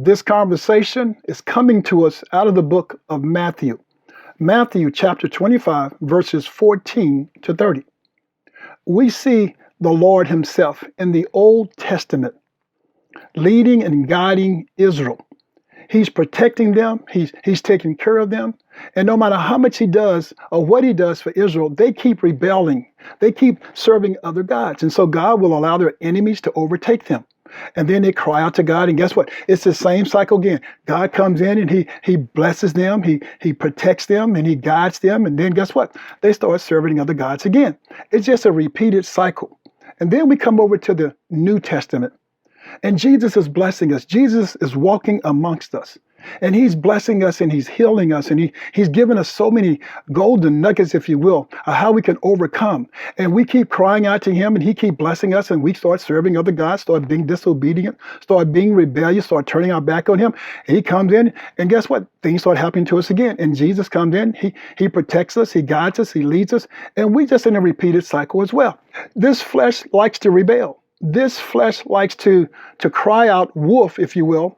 This conversation is coming to us out of the book of Matthew. Matthew chapter 25, verses 14 to 30. We see the Lord himself in the Old Testament leading and guiding Israel. He's protecting them. He's taking care of them. And no matter how much he does or what he does for Israel, they keep rebelling. They keep serving other gods. And so God will allow their enemies to overtake them. And then they cry out to God. And guess what? It's the same cycle again. God comes in and he blesses them. He protects them and he guides them. And then guess what? They start serving other gods again. It's just a repeated cycle. And then we come over to the New Testament. And Jesus is blessing us. Jesus is walking amongst us. And he's blessing us and he's healing us. And he's given us so many golden nuggets, if you will, of how we can overcome. And we keep crying out to him and he keep blessing us. And we start serving other gods, start being disobedient, start being rebellious, start turning our back on him. And he comes in and guess what? Things start happening to us again. And Jesus comes in, he protects us, he guides us, he leads us. And we just in a repeated cycle as well. This flesh likes to rebel. This flesh likes to cry out wolf, if you will.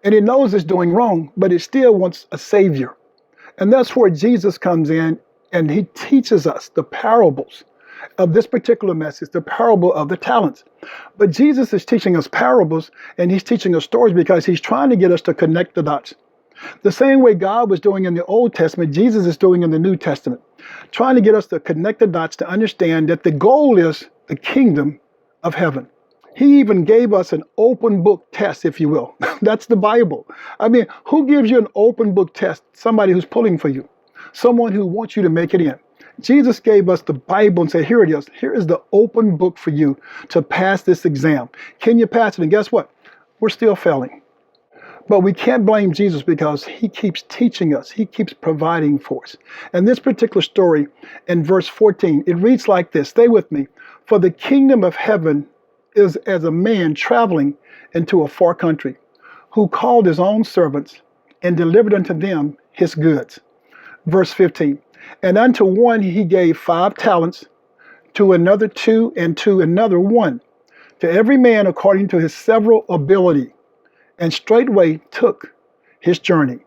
And it knows it's doing wrong, but it still wants a savior. And that's where Jesus comes in and he teaches us the parables of this particular message, the parable of the talents. But Jesus is teaching us parables and he's teaching us stories because he's trying to get us to connect the dots. The same way God was doing in the Old Testament, Jesus is doing in the New Testament, trying to get us to connect the dots to understand that the goal is the kingdom of heaven. He even gave us an open book test, if you will. That's the Bible. I mean, who gives you an open book test? Somebody who's pulling for you. Someone who wants you to make it in. Jesus gave us the Bible and said, here it is. Here is the open book for you to pass this exam. Can you pass it? And guess what? We're still failing. But we can't blame Jesus because he keeps teaching us. He keeps providing for us. And this particular story in verse 14, it reads like this. Stay with me. For the kingdom of heaven is as a man traveling into a far country, who called his own servants and delivered unto them his goods. Verse 15, and unto one he gave 5 talents, to another 2, and to another 1, to every man according to his several ability, and straightway took his journey.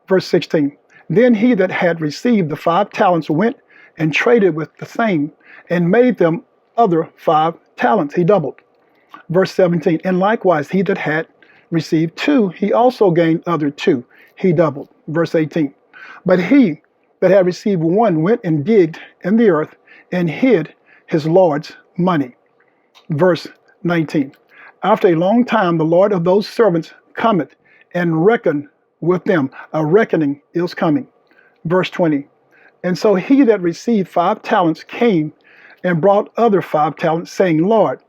Verse 16, then he that had received the 5 talents went and traded with the same, and made them other 5 talents. He doubled. Verse 17, and likewise he that had received 2, he also gained other 2. He doubled. Verse 18, but he that had received 1 went and digged in the earth and hid his Lord's money. Verse 19, after a long time the Lord of those servants cometh and reckon with them. A reckoning is coming. Verse 20, and so he that received 5 talents came and brought other 5 talents, saying, Lord,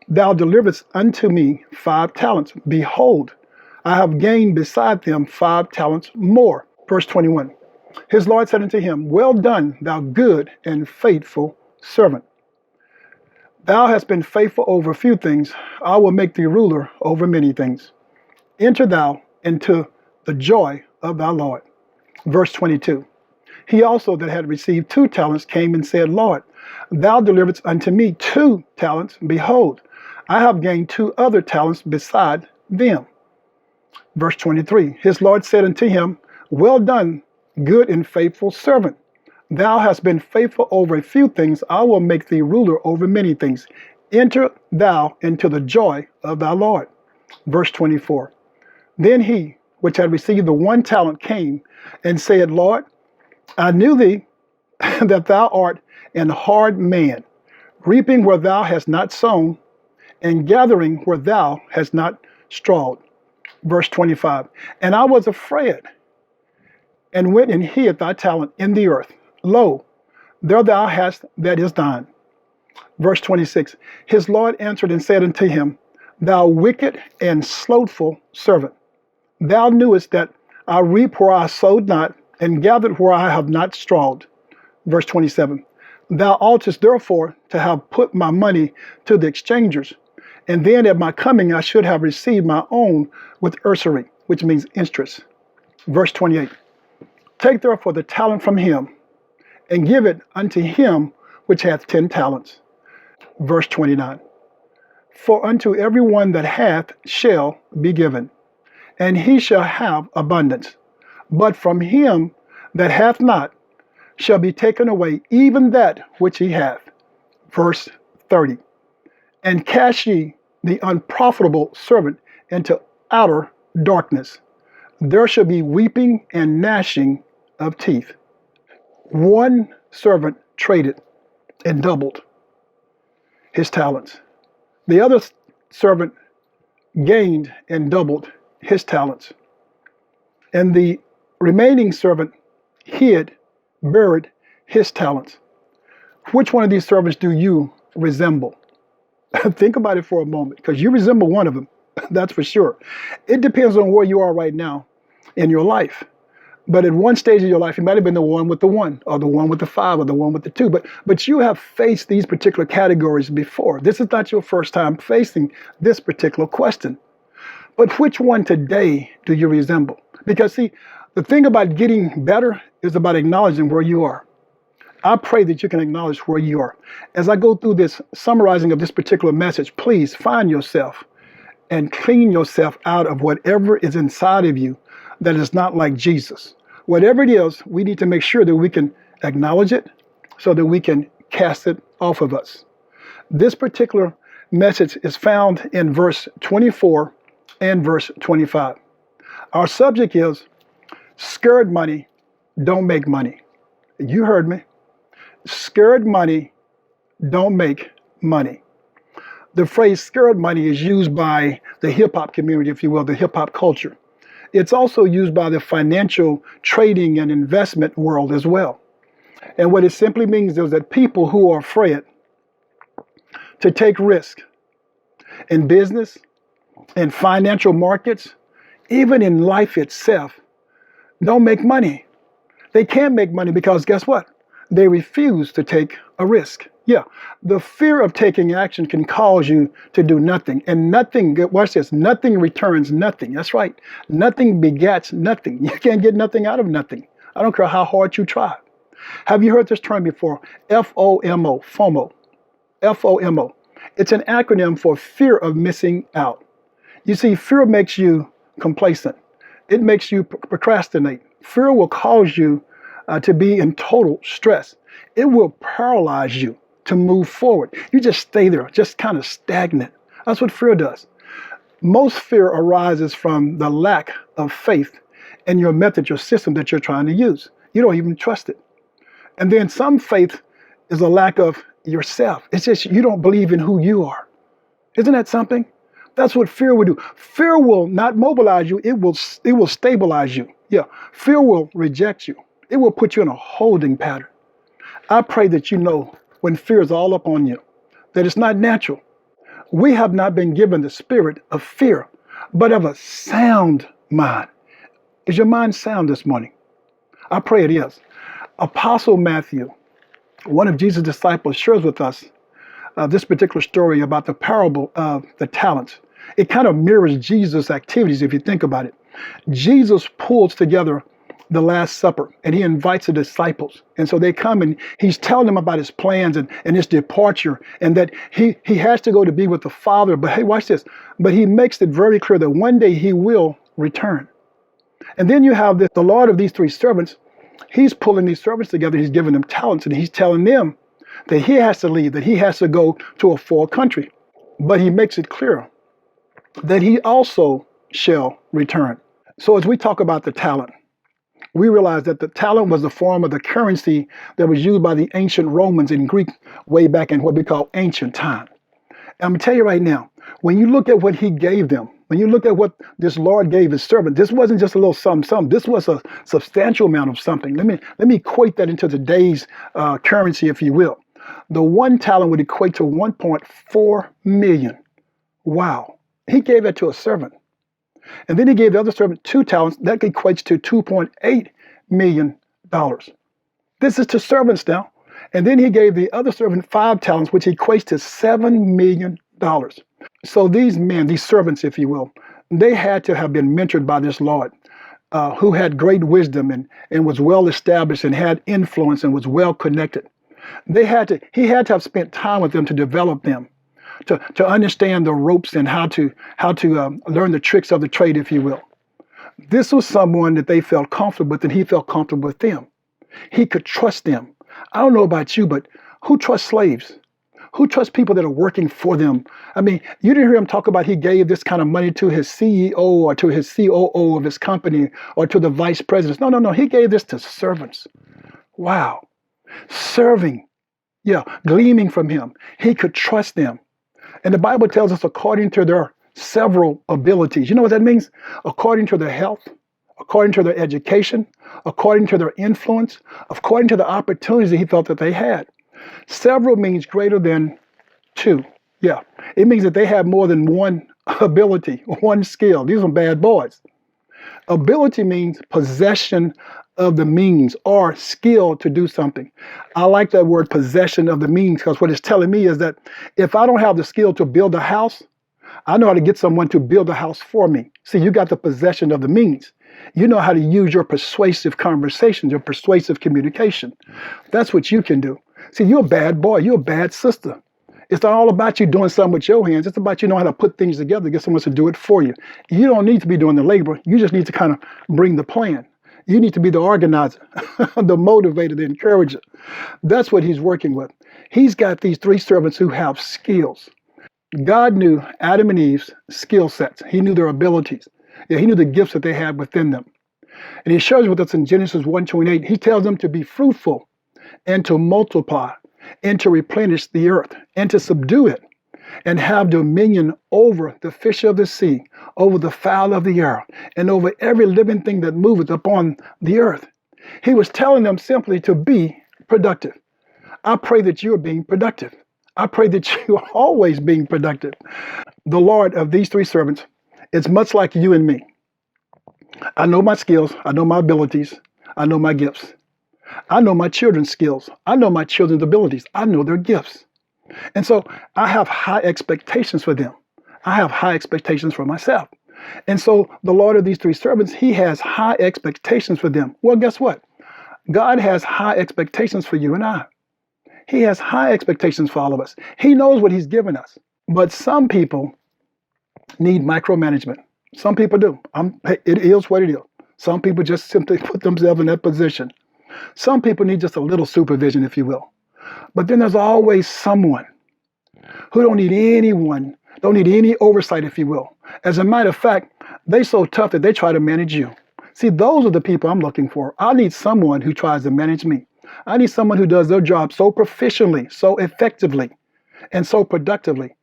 thou deliverest unto me 5 talents. Behold, I have gained beside them 5 talents more. Verse 21, his Lord said unto him, well done, thou good and faithful servant. Thou hast been faithful over a few things. I will make thee ruler over many things. Enter thou into the joy of thy Lord. Verse 22, he also that had received 2 talents came and said, Lord, thou deliverest unto me 2 talents. Behold, I have gained 2 other talents beside them. Verse 23, his Lord said unto him, well done, good and faithful servant. Thou hast been faithful over a few things. I will make thee ruler over many things. Enter thou into the joy of thy Lord. Verse 24, then he which had received the 1 talent came and said, Lord, I knew thee that thou art an hard man, reaping where thou hast not sown, and gathering where thou hast not strawed. Verse 25, and I was afraid, and went and hid thy talent in the earth. Lo, there thou hast that is thine. Verse 26, his Lord answered and said unto him, thou wicked and slothful servant, thou knewest that I reap where I sowed not, and gathered where I have not strawed. Verse 27, thou oughtest therefore to have put my money to the exchangers, and then at my coming I should have received my own with usury, which means interest. Verse 28, take therefore the talent from him, and give it unto him which hath 10 talents. Verse 29, for unto every one that hath shall be given, and he shall have abundance. But from him that hath not shall be taken away even that which he hath. Verse 30. And cast ye the unprofitable servant into outer darkness. There shall be weeping and gnashing of teeth. One servant traded and doubled his talents. The other servant gained and doubled his talents. And the remaining servant hid, buried his talents. Which one of these servants do you resemble? Think about it for a moment, because you resemble one of them, that's for sure. It depends on where you are right now in your life. But at one stage of your life, you might have been the one with the 1, or the one with the 5, or the one with the 2. But you have faced these particular categories before. This is not your first time facing this particular question. But which one today do you resemble? Because see, the thing about getting better is about acknowledging where you are. I pray that you can acknowledge where you are. As I go through this summarizing of this particular message, please find yourself and clean yourself out of whatever is inside of you that is not like Jesus. Whatever it is, we need to make sure that we can acknowledge it so that we can cast it off of us. This particular message is found in verse 24 and verse 25. Our subject is scared money don't make money. You heard me. Scared money don't make money. The phrase scared money is used by the hip-hop community, if you will, the hip-hop culture. It's also used by the financial trading and investment world as well. And what it simply means is that people who are afraid to take risk in business, in financial markets, even in life itself, don't make money. They can't make money because guess what? They refuse to take a risk. Yeah, the fear of taking action can cause you to do nothing. And nothing, watch this, nothing returns nothing. That's right. Nothing begets nothing. You can't get nothing out of nothing. I don't care how hard you try. Have you heard this term before? FOMO, FOMO. FOMO. It's an acronym for fear of missing out. You see, fear makes you complacent. It makes you procrastinate. Fear will cause you to be in total stress. It will paralyze you to move forward. You just stay there, just kind of stagnant. That's what fear does. Most fear arises from the lack of faith in your method, your system that you're trying to use. You don't even trust it. And then some faith is a lack of yourself. It's just you don't believe in who you are. Isn't that something? That's what fear will do. Fear will not mobilize you. It will stabilize you. Yeah. Fear will reject you. It will put you in a holding pattern. I pray that you know when fear is all up on you, that it's not natural. We have not been given the spirit of fear, but of a sound mind. Is your mind sound this morning? I pray it is. Apostle Matthew, one of Jesus' disciples, shares with us this particular story about the parable of the talents. It kind of mirrors Jesus' activities if you think about it. Jesus pulls together the Last Supper and he invites the disciples. And so they come and he's telling them about his plans and his departure and that he has to go to be with the Father. But hey, watch this. But he makes it very clear that one day he will return. And then you have the Lord of these 3 servants. He's pulling these servants together. He's giving them talents and he's telling them that he has to leave, that he has to go to a far country. But he makes it clear that he also shall return. So as we talk about the talent, we realize that the talent was the form of the currency that was used by the ancient Romans in Greek way back in what we call ancient time. And I'm going to tell you right now, when you look at what he gave them, when you look at what this Lord gave his servant, this wasn't just a little something. This was a substantial amount of something. Let me equate that into today's currency, if you will. The 1 talent would equate to 1.4 million. Wow. He gave it to a servant. And then he gave the other servant 2 talents. That equates to $2.8 million. This is to servants now. And then he gave the other servant 5 talents, which equates to $7 million. So these men, these servants, if you will, they had to have been mentored by this Lord, who had great wisdom and was well established and had influence and was well connected. He had to have spent time with them to develop them, to understand the ropes and how to learn the tricks of the trade, if you will. This was someone that they felt comfortable with, and he felt comfortable with them. He could trust them. I don't know about you, but who trusts slaves? Who trusts people that are working for them? I mean, you didn't hear him talk about he gave this kind of money to his CEO or to his COO of his company or to the vice presidents. No. He gave this to servants. Wow. Serving. Yeah, gleaming from him. He could trust them. And the Bible tells us according to their several abilities. You know what that means? According to their health, according to their education, according to their influence, according to the opportunities that he felt that they had. Several means greater than two. Yeah, it means that they have more than one ability, one skill. These are bad boys. Ability means possession of the means or skill to do something. I like that word possession of the means because what it's telling me is that if I don't have the skill to build a house, I know how to get someone to build a house for me. See, you got the possession of the means. You know how to use your persuasive conversations, your persuasive communication. That's what you can do. See, you're a bad boy. You're a bad sister. It's not all about you doing something with your hands. It's about you know how to put things together, get someone to do it for you. You don't need to be doing the labor. You just need to kind of bring the plan. You need to be the organizer, the motivator, the encourager. That's what he's working with. He's got these three servants who have skills. God knew Adam and Eve's skill sets. He knew their abilities. Yeah, he knew the gifts that they had within them. And he shares with us in Genesis 1:28. He tells them to be fruitful and to multiply and to replenish the earth and to subdue it and have dominion over the fish of the sea, over the fowl of the air, and over every living thing that moveth upon the earth. He was telling them simply to be productive. I pray that you are being productive. I pray that you are always being productive. The Lord of these three servants is much like you and me. I know my skills. I know my abilities. I know my gifts. I know my children's skills. I know my children's abilities. I know their gifts. And so I have high expectations for them. I have high expectations for myself. And so the Lord of these three servants, he has high expectations for them. Well, guess what? God has high expectations for you and I. He has high expectations for all of us. He knows what he's given us. But some people need micromanagement. Some people do. It is what it is. Some people just simply put themselves in that position. Some people need just a little supervision, if you will. But then there's always someone who don't need anyone, don't need any oversight, if you will. As a matter of fact, they're so tough that they try to manage you. See, those are the people I'm looking for. I need someone who tries to manage me. I need someone who does their job so proficiently, so effectively, and so productively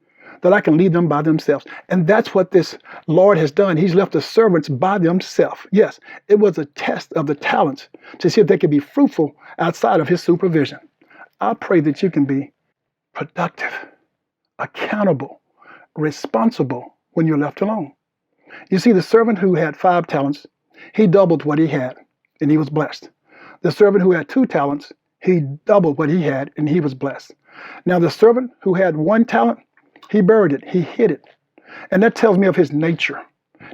that I can leave them by themselves. And that's what this Lord has done. He's left the servants by themselves. Yes, it was a test of the talents to see if they could be fruitful outside of his supervision. I pray that you can be productive, accountable, responsible when you're left alone. You see, the servant who had 5 talents, he doubled what he had, and he was blessed. The servant who had 2 talents, he doubled what he had, and he was blessed. Now, the servant who had 1 talent, he buried it. He hid it. And that tells me of his nature.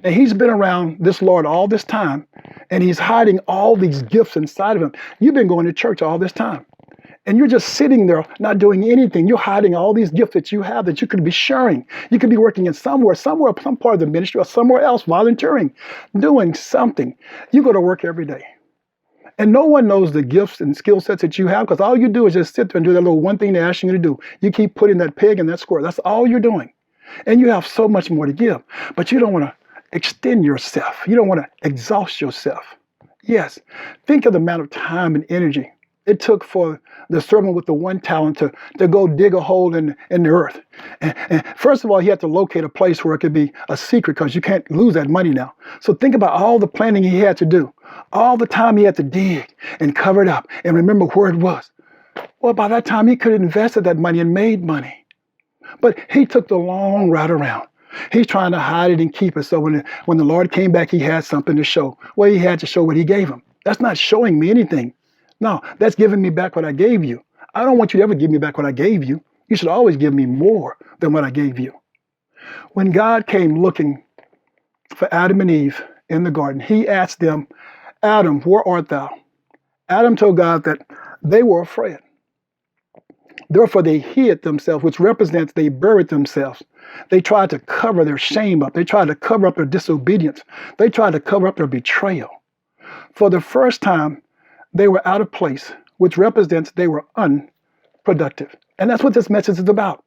Now, he's been around this Lord all this time, and he's hiding all these gifts inside of him. You've been going to church all this time, and you're just sitting there not doing anything. You're hiding all these gifts that you have that you could be sharing. You could be working in some part of the ministry or somewhere else, volunteering, doing something. You go to work every day. And no one knows the gifts and skill sets that you have because all you do is just sit there and do that little one thing they're asking you to do. You keep putting that peg in that square. That's all you're doing. And you have so much more to give. But you don't want to extend yourself. You don't want to exhaust yourself. Yes. Think of the amount of time and energy it took for the servant with the 1 talent to go dig a hole in the earth. And first of all, he had to locate a place where it could be a secret because you can't lose that money now. So think about all the planning he had to do. All the time he had to dig and cover it up and remember where it was. Well, by that time, he could have invested that money and made money. But he took the long route around. He's trying to hide it and keep it. So when the Lord came back, he had something to show. Well, he had to show what he gave him. That's not showing me anything. No, that's giving me back what I gave you. I don't want you to ever give me back what I gave you. You should always give me more than what I gave you. When God came looking for Adam and Eve in the garden, he asked them, Adam, where art thou? Adam told God that they were afraid. Therefore, they hid themselves, which represents they buried themselves. They tried to cover their shame up. They tried to cover up their disobedience. They tried to cover up their betrayal. For the first time, they were out of place, which represents they were unproductive. And that's what this message is about.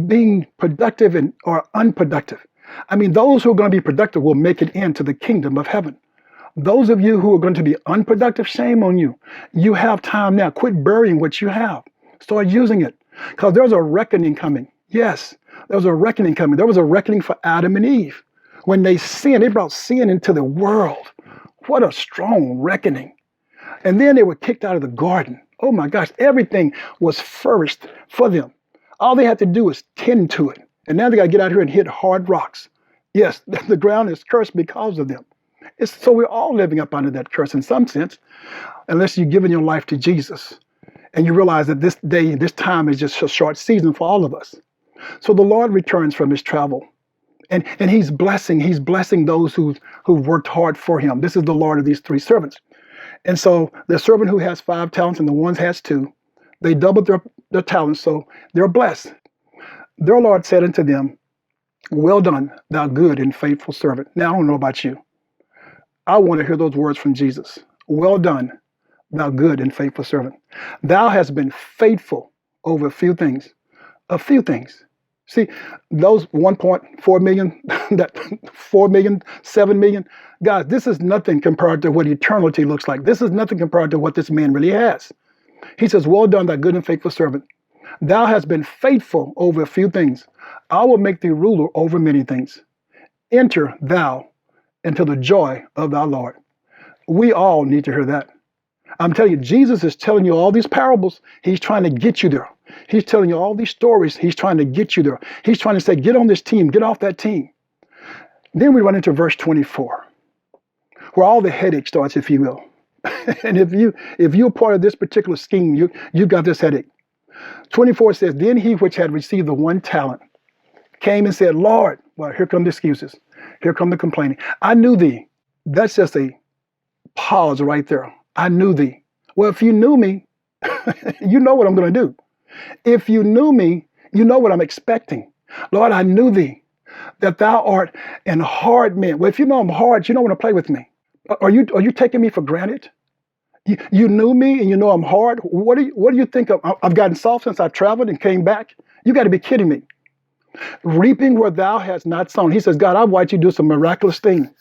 Being productive or unproductive. I mean, those who are going to be productive will make it into the kingdom of heaven. Those of you who are going to be unproductive, shame on you. You have time now. Quit burying what you have. Start using it. Because there's a reckoning coming. Yes, there's a reckoning coming. There was a reckoning for Adam and Eve. When they sinned, they brought sin into the world. What a strong reckoning. And then they were kicked out of the garden. Oh my gosh, everything was flourished for them. All they had to do was tend to it. And now they got to get out here and hit hard rocks. Yes, the ground is cursed because of them. So we're all living up under that curse in some sense, unless you've given your life to Jesus and you realize that this day, this time is just a short season for all of us. So the Lord returns from his travel and he's blessing those who've worked hard for him. This is the Lord of these three servants. And so the servant who has 5 talents and the one has 2, they doubled their talents, so they're blessed. Their Lord said unto them, well done, thou good and faithful servant. Now, I don't know about you. I want to hear those words from Jesus. Well done, thou good and faithful servant. Thou hast been faithful over a few things. A few things. See, those 1.4 million, that 4 million, 7 million, guys, this is nothing compared to what eternity looks like. This is nothing compared to what this man really has. He says, well done, thy good and faithful servant. Thou hast been faithful over a few things. I will make thee ruler over many things. Enter thou into the joy of thy Lord. We all need to hear that. I'm telling you, Jesus is telling you all these parables. He's trying to get you there. He's telling you all these stories. He's trying to get you there. He's trying to say, get on this team, get off that team. Then we run into verse 24, where all the headache starts, if you will. And if you're part of this particular scheme, you've got this headache. 24 says, then he which had received the 1 talent came and said, Lord, well, here come the excuses. Here come the complaining. I knew thee. That's just a pause right there. I knew thee. Well, if you knew me, you know what I'm going to do. If you knew me, you know what I'm expecting. Lord, I knew thee, that thou art an hard man. Well, if you know I'm hard, you don't want to play with me. Are you taking me for granted? You knew me and you know I'm hard. What do you think of? I've gotten soft since I traveled and came back. You got to be kidding me. Reaping where thou hast not sown. He says, God, I've watched you do some miraculous thing.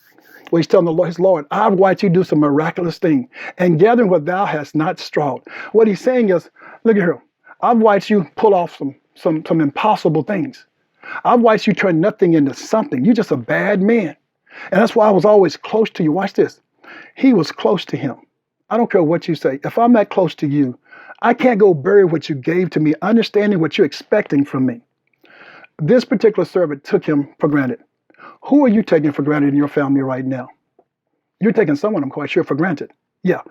Well, he's telling the Lord, his Lord, I've watched you do some miraculous thing. And gathering what thou hast not strawed. What he's saying is, look at here. I've watched you pull off some impossible things. I've watched you turn nothing into something. You're just a bad man. And that's why I was always close to you. Watch this. He was close to him. I don't care what you say. If I'm that close to you, I can't go bury what you gave to me, understanding what you're expecting from me. This particular servant took him for granted. Who are you taking for granted in your family right now? You're taking someone, I'm quite sure, for granted. Yeah,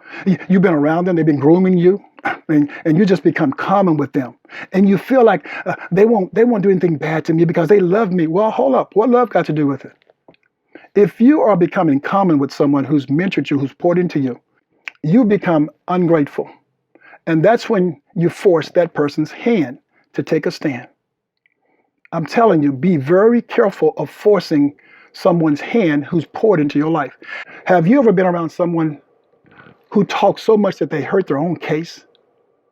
you've been around them, they've been grooming you, and you just become common with them. And you feel like they won't do anything bad to me because they love me. Well, hold up. What love got to do with it? If you are becoming common with someone who's mentored you, who's poured into you, you become ungrateful. And that's when you force that person's hand to take a stand. I'm telling you, be very careful of forcing someone's hand who's poured into your life. Have you ever been around someone who talks so much that they hurt their own case?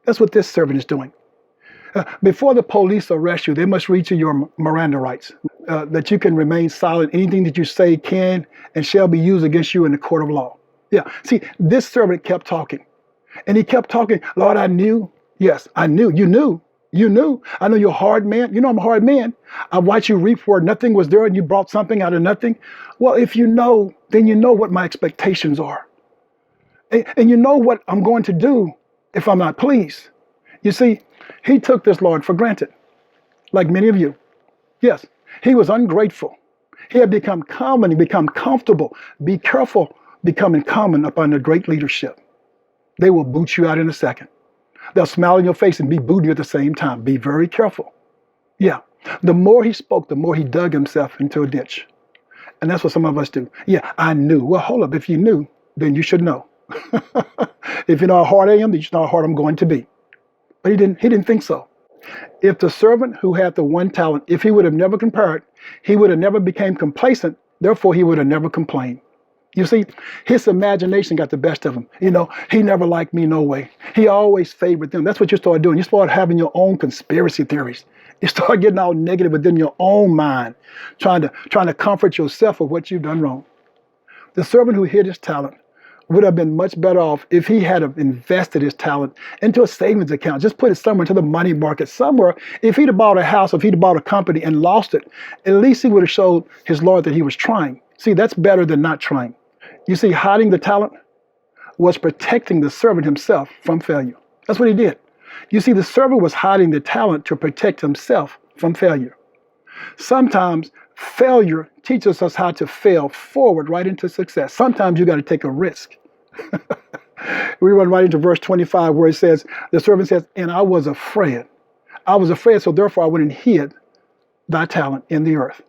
That's what this servant is doing. Before the police arrest you, they must read you your Miranda rights, that you can remain silent. Anything that you say can and shall be used against you in the court of law. Yeah, see, this servant kept talking. And he kept talking, Lord, I knew. Yes, I knew. You knew. You knew. I know you're a hard man. You know I'm a hard man. I watched you reap where nothing was there and you brought something out of nothing. Well, if you know, then you know what my expectations are. And you know what I'm going to do if I'm not pleased. You see, he took this Lord for granted, like many of you. Yes, he was ungrateful. He had become common, he become comfortable. Be careful becoming common up under great leadership. They will boot you out in a second. They'll smile in your face and be booting you at the same time. Be very careful. Yeah, the more he spoke, the more he dug himself into a ditch. And that's what some of us do. Yeah, I knew. Well, hold up. If you knew, then you should know. If you know how hard I am, then you should know how hard I'm going to be. But he didn't think so. If the servant who had the one talent, if he would have never compared, he would have never became complacent. Therefore, he would have never complained. You see, his imagination got the best of him. He never liked me, no way. He always favored them. That's what you start doing. You start having your own conspiracy theories. You start getting all negative within your own mind, trying to comfort yourself of what you've done wrong. The servant who hid his talent would have been much better off if he had invested his talent into a savings account. Just put it somewhere into the money market, somewhere. If he'd have bought a house, if he'd have bought a company and lost it, at least he would have showed his Lord that he was trying. See, that's better than not trying. You see, hiding the talent was protecting the servant himself from failure. That's what he did. You see, the servant was hiding the talent to protect himself from failure. Sometimes failure teaches us how to fail forward right into success. Sometimes you got to take a risk. We run right into verse 25 where it says, the servant says, and I was afraid. I was afraid, so therefore I went and hid thy talent in the earth.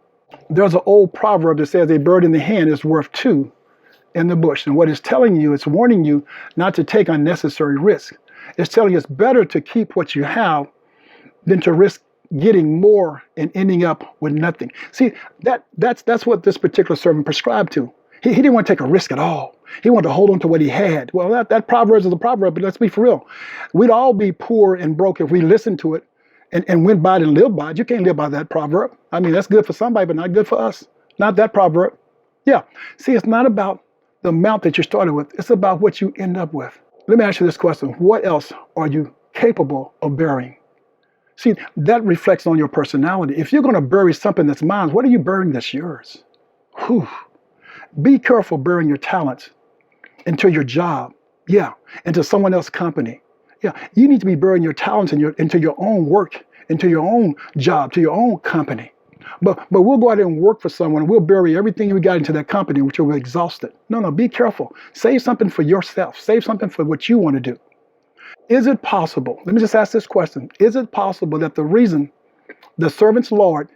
There's an old proverb that says a bird in the hand is worth two in the bush. And what it's telling you, it's warning you not to take unnecessary risk. It's telling you it's better to keep what you have than to risk getting more and ending up with nothing. See, that's what this particular servant prescribed to. He didn't want to take a risk at all. He wanted to hold on to what he had. Well, that proverb is a proverb, but let's be for real. We'd all be poor and broke if we listened to it and went by it and lived by it. You can't live by that proverb. I mean, that's good for somebody, but not good for us. Not that proverb. Yeah. See, it's not about the amount that you started with. It's about what you end up with. Let me ask you this question. What else are you capable of bearing? See, that reflects on your personality. If you're going to bury something that's mine, what are you burying that's yours? Whew. Be careful burying your talents into your job. Yeah. Into someone else's company. Yeah. You need to be burying your talents into your own work, into your own job, to your own company. But we'll go out there and work for someone. We'll bury everything we got into that company until we're exhausted. No, be careful. Save something for yourself. Save something for what you want to do. Is it possible? Let me just ask this question. Is it possible that the reason the servant's Lord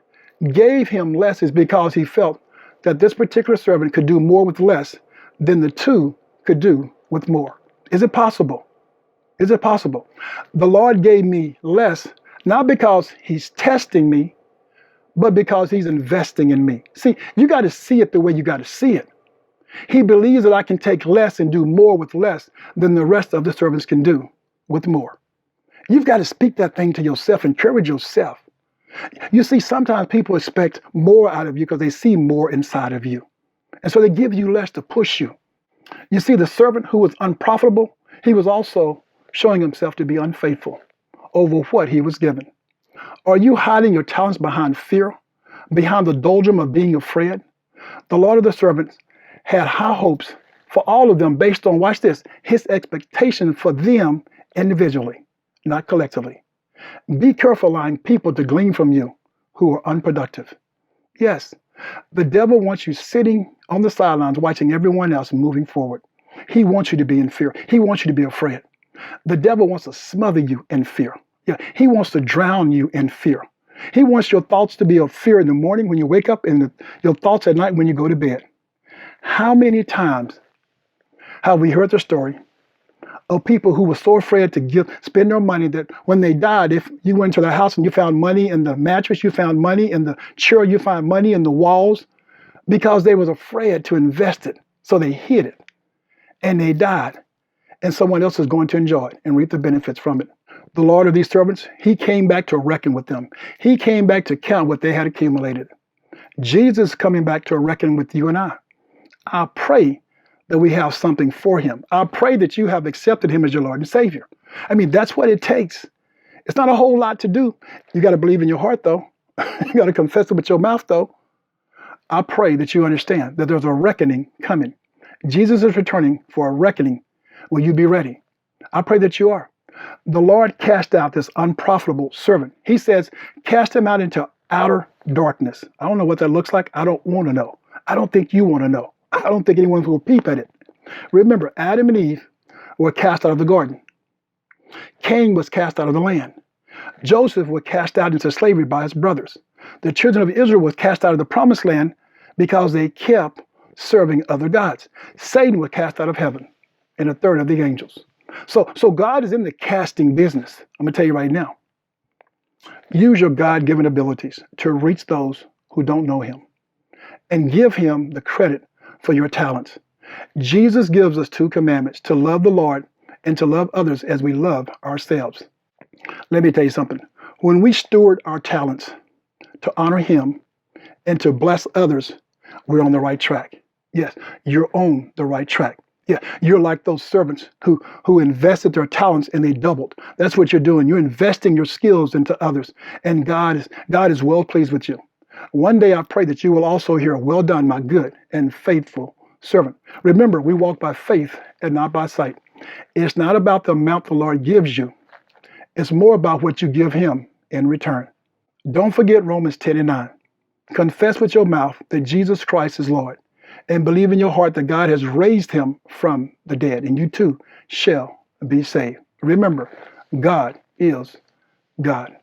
gave him less is because he felt that this particular servant could do more with less than the two could do with more? Is it possible? Is it possible? The Lord gave me less, not because he's testing me, but because he's investing in me. See, you got to see it the way you got to see it. He believes that I can take less and do more with less than the rest of the servants can do with more. You've got to speak that thing to yourself, encourage yourself. You see, sometimes people expect more out of you because they see more inside of you. And so they give you less to push you. You see, the servant who was unprofitable, he was also showing himself to be unfaithful over what he was given. Are you hiding your talents behind fear, behind the doldrum of being afraid? The Lord of the servants had high hopes for all of them based on, watch this, his expectation for them individually, not collectively. Be careful allowing people to glean from you who are unproductive. Yes, the devil wants you sitting on the sidelines watching everyone else moving forward. He wants you to be in fear. He wants you to be afraid. The devil wants to smother you in fear. Yeah, he wants to drown you in fear. He wants your thoughts to be of fear in the morning when you wake up and your thoughts at night when you go to bed. How many times have we heard the story of people who were so afraid to spend their money that when they died, if you went to their house and you found money in the mattress, you found money in the chair, you found money in the walls, because they was afraid to invest it. So they hid it and they died. And someone else is going to enjoy it and reap the benefits from it. The Lord of these servants, he came back to reckon with them. He came back to count what they had accumulated. Jesus is coming back to reckon with you and I. I pray that we have something for him. I pray that you have accepted him as your Lord and Savior. I mean, that's what it takes. It's not a whole lot to do. You got to believe in your heart, though. You got to confess it with your mouth, though. I pray that you understand that there's a reckoning coming. Jesus is returning for a reckoning. Will you be ready? I pray that you are. The Lord cast out this unprofitable servant. He says, cast him out into outer darkness. I don't know what that looks like. I don't want to know. I don't think you want to know. I don't think anyone will peep at it. Remember, Adam and Eve were cast out of the garden. Cain was cast out of the land. Joseph was cast out into slavery by his brothers. The children of Israel was cast out of the promised land because they kept serving other gods. Satan was cast out of heaven, and a third of the angels. So God is in the casting business. I'm going to tell you right now. Use your God-given abilities to reach those who don't know him and give him the credit for your talents. Jesus gives us two commandments: to love the Lord and to love others as we love ourselves. Let me tell you something. When we steward our talents to honor him and to bless others, we're on the right track. Yes, you're on the right track. Yeah, you're like those servants who invested their talents and they doubled. That's what you're doing. You're investing your skills into others, and God is well pleased with you. One day I pray that you will also hear, "Well done, my good and faithful servant." Remember, we walk by faith and not by sight. It's not about the amount the Lord gives you. It's more about what you give him in return. Don't forget Romans 10:9. Confess with your mouth that Jesus Christ is Lord, and believe in your heart that God has raised him from the dead, and you too shall be saved. Remember, God is God.